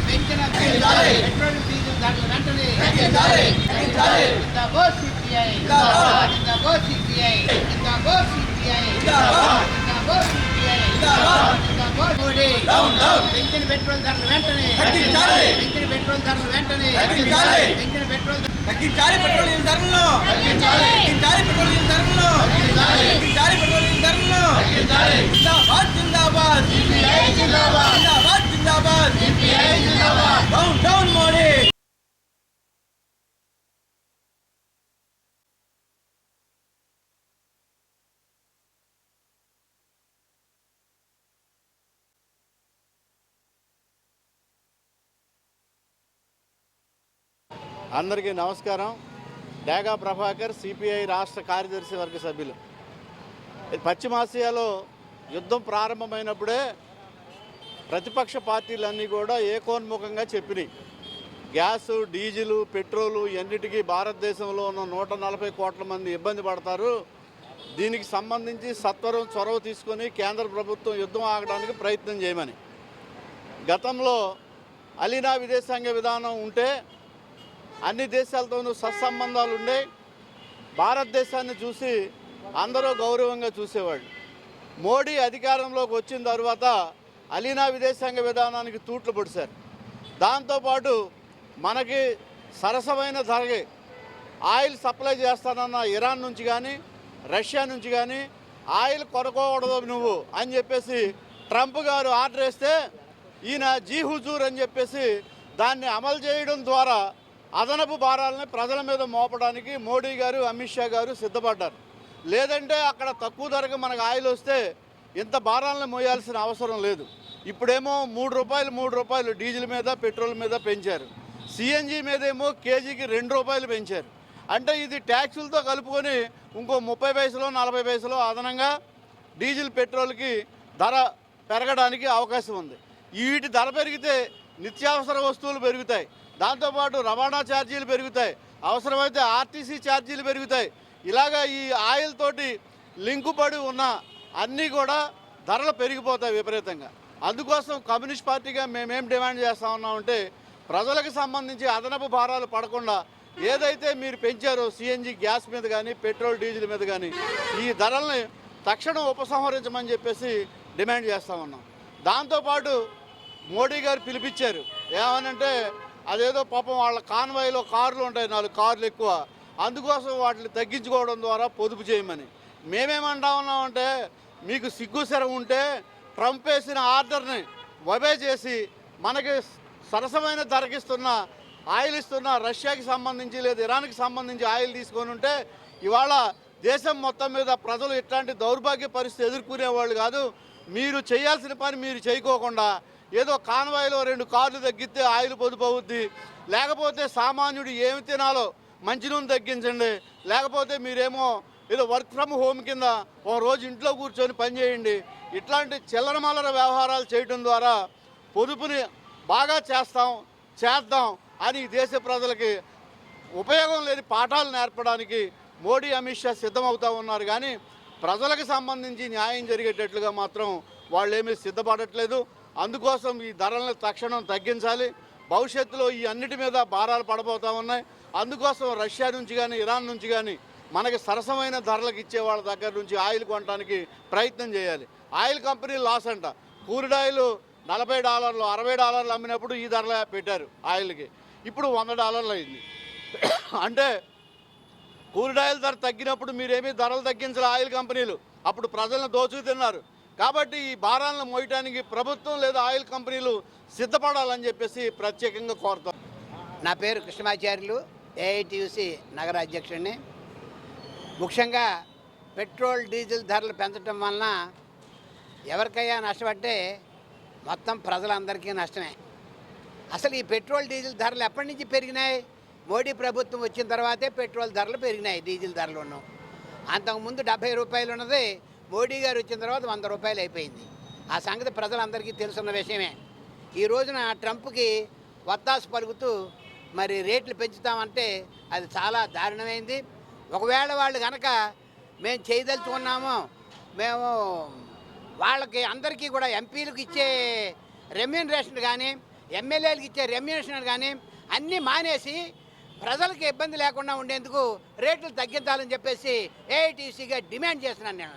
పెంచిన petrol diesel ధరలు వెంటనే జిందాబాద్ సిపిఐ జిందాబాద్ సిపిఐ జిందాబాద్ సిపిఐ జిందాబాద్ సిపిఐ జిందాబాద్ మోడీ పెంచిన పెట్రోల్ ధరలు వెంటనే పెంచిన పెట్రోల్ ధరలు వెంటనే పెంచిన పెట్రోల్ తగ్గించాలి పెట్రోలియం ధరలను తగ్గించాలి పెట్రోలియం ధరలను తగ్గించాలి పెట్రోలియం ధరలను జిందాబాద్ జిందాబాద్ జిందాబాద్ జిందాబాద్ డౌన్ డౌన్ మోడీ. అందరికీ నమస్కారం. డేగా ప్రభాకర్, సిపిఐ రాష్ట్ర కార్యదర్శి వర్గ సభ్యులు. పశ్చిమాసియాలో యుద్ధం ప్రారంభమైనప్పుడే ప్రతిపక్ష పార్టీలన్నీ కూడా ఏకోన్ముఖంగా చెప్పినాయి, గ్యాసు, డీజిలు, పెట్రోలు ఎన్నిటికీ భారతదేశంలో ఉన్న 140 కోట్ల మంది ఇబ్బంది పడతారు. దీనికి సంబంధించి సత్వరం చొరవ తీసుకొని కేంద్ర ప్రభుత్వం యుద్ధం ఆగడానికి ప్రయత్నం చేయమని. గతంలో అలీనా విదేశాంగ విధానం ఉంటే అన్ని దేశాలతోనూ సత్సంబంధాలు ఉండే భారతదేశాన్ని చూసి అందరూ గౌరవంగా చూసేవాళ్ళు. మోడీ అధికారంలోకి వచ్చిన తర్వాత అలీనా విదేశాంగ విధానానికి తూట్లు పొడిచారు. దాంతోపాటు మనకి సరసమైన ధరకి ఆయిల్ సప్లై చేస్తానన్న ఇరాన్ నుంచి కానీ రష్యా నుంచి కానీ ఆయిల్ కొనుక్కోకూడదు నువ్వు అని చెప్పేసి ట్రంప్ గారు ఆర్డర్ వేస్తే ఈయన జీ హుజూర్ అని చెప్పేసి దాన్ని అమలు చేయడం ద్వారా అదనపు భారాలని ప్రజల మీద మోపడానికి మోడీ గారు, అమిత్ షా గారు సిద్ధపడ్డారు. లేదంటే అక్కడ తక్కువ ధరకు మనకు ఆయిల్ వస్తే ఇంత భారాలను మోయాల్సిన అవసరం లేదు. ఇప్పుడేమో 3 రూపాయలు డీజిల్ మీద, పెట్రోల్ మీద పెంచారు. సిఎన్జి మీద ఏమో కేజీకి 2 రూపాయలు పెంచారు. అంటే ఇది ట్యాక్సులతో కలుపుకొని ఇంకో 30 పైసలు 40 పైసలు అదనంగా డీజిల్, పెట్రోల్కి ధర పెరగడానికి అవకాశం ఉంది. వీటి ధర పెరిగితే నిత్యావసర వస్తువులు పెరుగుతాయి, దాంతోపాటు రవాణా ఛార్జీలు పెరుగుతాయి, అవసరమైతే ఆర్టీసీ ఛార్జీలు పెరుగుతాయి. ఇలాగా ఈ ఆయిల్ తోటి లింకు పడి ఉన్న అన్నీ కూడా ధరలు పెరిగిపోతాయి విపరీతంగా. అందుకోసం కమ్యూనిస్ట్ పార్టీగా మేమేం డిమాండ్ చేస్తూ ఉన్నామంటే ప్రజలకు సంబంధించి అదనపు భారాలు పడకుండా ఏదైతే మీరు పెంచారో సిఎన్జి గ్యాస్ మీద కానీ, పెట్రోల్ డీజిల్ మీద కానీ ఈ ధరల్ని తక్షణం ఉపసంహరించమని చెప్పేసి డిమాండ్ చేస్తూ ఉన్నాం. దాంతోపాటు మోడీ గారు పిలిపించారు ఏమనంటే అదేదో పాపం వాళ్ళ కాన్వాయ్లో కార్లు ఉంటాయి, 4 కార్లు ఎక్కువ, అందుకోసం వాటిని తగ్గించుకోవడం ద్వారా పొదుపు చేయమని. మేమేమంటా ఉన్నామంటే మీకు సిగ్గుశరం ఉంటే ట్రంప్ వేసిన ఆర్డర్ని ఒబే చేసి మనకి సరసమైన ధరకిస్తున్న ఆయిల్ ఇస్తున్న రష్యాకి సంబంధించి లేదా ఇరాన్కి సంబంధించి ఆయిల్ తీసుకొని ఉంటే ఇవాళ దేశం మొత్తం మీద ప్రజలు ఇట్లాంటి దౌర్భాగ్య పరిస్థితి ఎదుర్కొనేవాళ్ళు కాదు. మీరు చేయాల్సిన పని మీరు చేయకోకుండా ఏదో కాన్వాయ్లో 2 కార్లు తగ్గిస్తే ఆయిల్ పొదుపు అవుద్ది, లేకపోతే సామాన్యుడు ఏమి తినాలో మంచినూనె తగ్గించండి, లేకపోతే మీరేమో ఏదో వర్క్ ఫ్రమ్ హోమ్ కింద ఒక రోజు ఇంట్లో కూర్చొని పనిచేయండి, ఇట్లాంటి చిల్లరమల్లర వ్యవహారాలు చేయడం ద్వారా పొదుపుని బాగా చేద్దాం అని దేశ ప్రజలకి ఉపయోగం లేని పాఠాలు నేర్పడానికి మోడీ, అమిత్ షా సిద్ధమవుతూ ఉన్నారు. కానీ ప్రజలకు సంబంధించి న్యాయం జరిగేటట్లుగా మాత్రం వాళ్ళు ఏమీ సిద్ధపడట్లేదు. అందుకోసం ఈ ధరలను తక్షణం తగ్గించాలి. భవిష్యత్తులో ఈ అన్నిటి మీద భారాలు పడబోతూ ఉన్నాయి. అందుకోసం రష్యా నుంచి కానీ ఇరాన్ నుంచి కానీ మనకి సరసమైన ధరలకు ఇచ్చే వాళ్ళ దగ్గర నుంచి ఆయిల్ కొనడానికి ప్రయత్నం చేయాలి. ఆయిల్ కంపెనీ లాస్ అంట. క్రూడ్ ఆయిల్ $40, $60 అమ్మినప్పుడు ఈ ధరలు పెట్టారు ఆయిల్కి, ఇప్పుడు $100 అయింది. అంటే క్రూడ్ ఆయిల్ ధర తగ్గినప్పుడు మీరేమీ ధరలు తగ్గించాలి ఆయిల్ కంపెనీలు, అప్పుడు ప్రజలను దోచుకు తిన్నారు. కాబట్టి ఈ భారాలను మోయటానికి ప్రభుత్వం లేదా ఆయిల్ కంపెనీలు సిద్ధపడాలని చెప్పేసి ప్రత్యేకంగా కోరుతాం. నా పేరు కృష్ణమాచార్యులు, ఏఐటీయూసీ నగర అధ్యక్షుడిని. ముఖ్యంగా పెట్రోల్, డీజిల్ ధరలు పెంచడం వలన ఎవరికైనా నష్టపడితే మొత్తం ప్రజలందరికీ నష్టమే. అసలు ఈ పెట్రోల్, డీజిల్ ధరలు ఎప్పటి నుంచి పెరిగినాయి? మోడీ ప్రభుత్వం వచ్చిన తర్వాతే పెట్రోల్ ధరలు పెరిగినాయి, డీజిల్ ధరలు ఉన్నాం. అంతకుముందు 70 రూపాయలు ఉన్నది, మోడీ గారు వచ్చిన తర్వాత 100 రూపాయలు అయిపోయింది. ఆ సంగతి ప్రజలందరికీ తెలుసున్న విషయమే. ఈ రోజున ట్రంప్కి వత్తాసు పలుకుతూ మరి రేట్లు పెంచుతామంటే అది చాలా దారుణమైంది. ఒకవేళ వాళ్ళు కనుక మేము చేయదలుచుకున్నాము, మేము వాళ్ళకి అందరికీ కూడా ఎంపీలకు ఇచ్చే రెమ్యూనరేషన్ కానీ ఎమ్మెల్యేలకు ఇచ్చే రెమ్యూనరేషన్ కానీ అన్నీ మానేసి ప్రజలకు ఇబ్బంది లేకుండా ఉండేందుకు రేట్లు తగ్గించాలని చెప్పేసి ఏఐటీసీగా డిమాండ్ చేస్తున్నాను నేను.